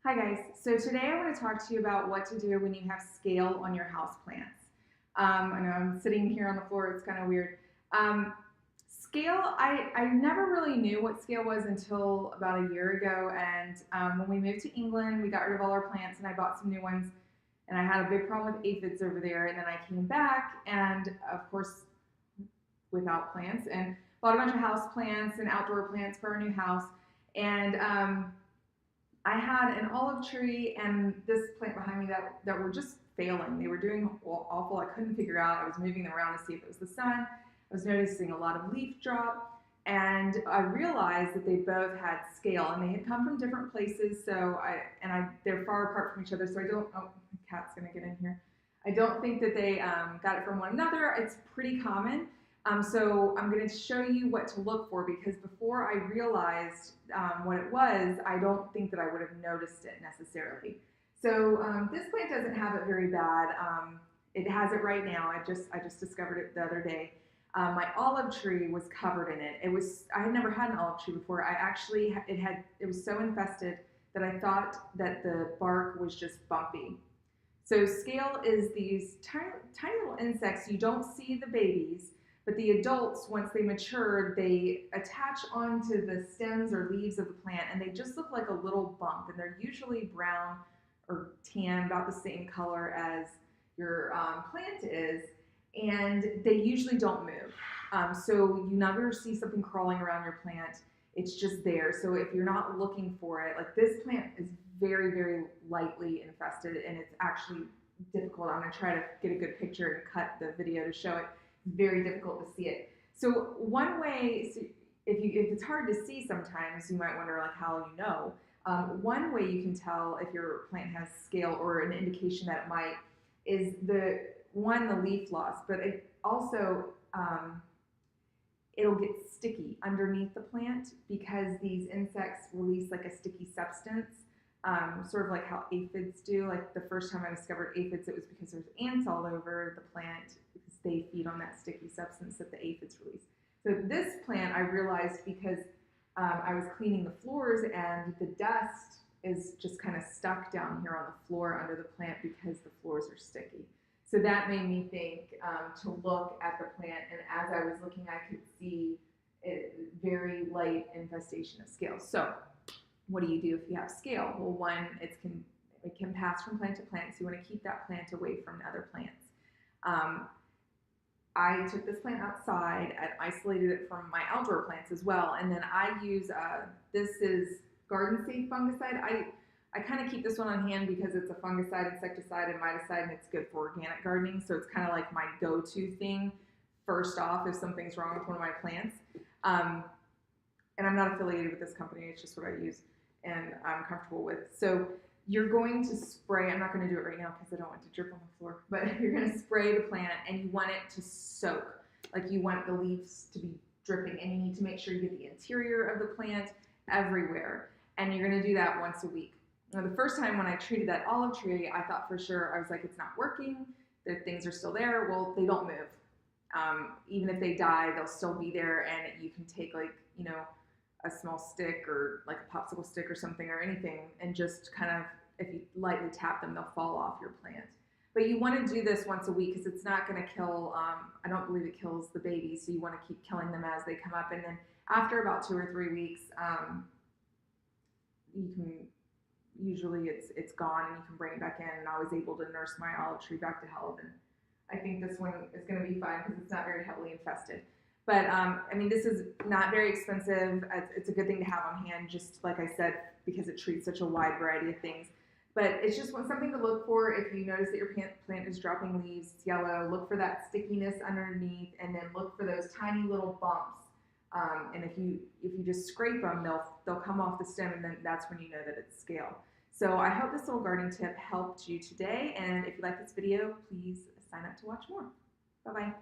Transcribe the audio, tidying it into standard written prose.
Hi guys, so today I want to talk to you about what to do when you have scale on your houseplants. I know I'm sitting here on the floor, it's kind of weird. Scale, I never really knew what scale was until about a year ago, and when we moved to England, we got rid of all our plants and I bought some new ones, and I had a big problem with aphids over there, and then I came back and of course without plants and bought a bunch of house plants and outdoor plants for our new house, and I had an olive tree and this plant behind me that were just failing. They were doing awful. I couldn't figure out. I was moving them around to see if it was the sun. I was noticing a lot of leaf drop, and I realized that they both had scale, and they had come from different places. So they're far apart from each other. So I don't. Oh, the cat's gonna get in here. I don't think that they got it from one another. It's pretty common. So I'm going to show you what to look for, because before I realized what it was, I don't think that I would have noticed it necessarily. So this plant doesn't have it very bad. It has it right now. I just discovered it the other day. My olive tree was covered in it. I had never had an olive tree before. It was so infested that I thought that the bark was just bumpy. So scale is these tiny, tiny little insects. You don't see the babies, but the adults, once they mature, they attach onto the stems or leaves of the plant, and they just look like a little bump, and they're usually brown or tan, about the same color as your plant is, and they usually don't move. So you never see something crawling around your plant. It's just there. So if you're not looking for it, like this plant is very, very lightly infested, and it's actually difficult. I'm going to try to get a good picture and cut the video to show it. Very difficult to see it. So one way, if it's hard to see sometimes, you might wonder like how you know. One way you can tell if your plant has scale, or an indication that it might, is the leaf loss, but it also it'll get sticky underneath the plant, because these insects release like a sticky substance, sort of like how aphids do. Like the first time I discovered aphids, it was because there's ants all over the plant, because they feed on that sticky substance that the aphids release. So this plant I realized because I was cleaning the floors, and the dust is just kind of stuck down here on the floor under the plant because the floors are sticky. So that made me think to look at the plant, and as I was looking, I could see very light infestation of scale. So what do you do if you have scale? Well, one, it can pass from plant to plant, so you want to keep that plant away from other plants. I took this plant outside and isolated it from my outdoor plants as well, and then I use, this is garden safe fungicide. I kind of keep this one on hand because it's a fungicide, insecticide, and miticide, and it's good for organic gardening, so it's kind of like my go-to thing first off if something's wrong with one of my plants. And I'm not affiliated with this company, it's just what I use and I'm comfortable with. So you're going to spray, I'm not going to do it right now because I don't want it to drip on the floor, but you're going to spray the plant, and you want it to soak. Like you want the leaves to be dripping, and you need to make sure you get the interior of the plant everywhere. And you're going to do that once a week. Now, the first time when I treated that olive tree, I thought for sure, I was like, it's not working, the things are still there. Well, they don't move. Even if they die, they'll still be there, and you can take like, a small stick or like a popsicle stick or something or anything, and just kind of, if you lightly tap them, they'll fall off your plant. But you want to do this once a week, because it's not going to kill, I don't believe it kills the babies, so you want to keep killing them as they come up. And then after about 2 or 3 weeks, you can, usually it's gone, and you can bring it back in, and I was able to nurse my olive tree back to health. And I think this one is going to be fine because it's not very heavily infested. But I mean, this is not very expensive. It's a good thing to have on hand, just like I said, because it treats such a wide variety of things. But it's just something to look for. If you notice that your plant is dropping leaves, it's yellow, look for that stickiness underneath, and then look for those tiny little bumps. And if you just scrape them, they'll come off the stem, and then that's when you know that it's scale. So I hope this little gardening tip helped you today. And if you like this video, please sign up to watch more. Bye-bye.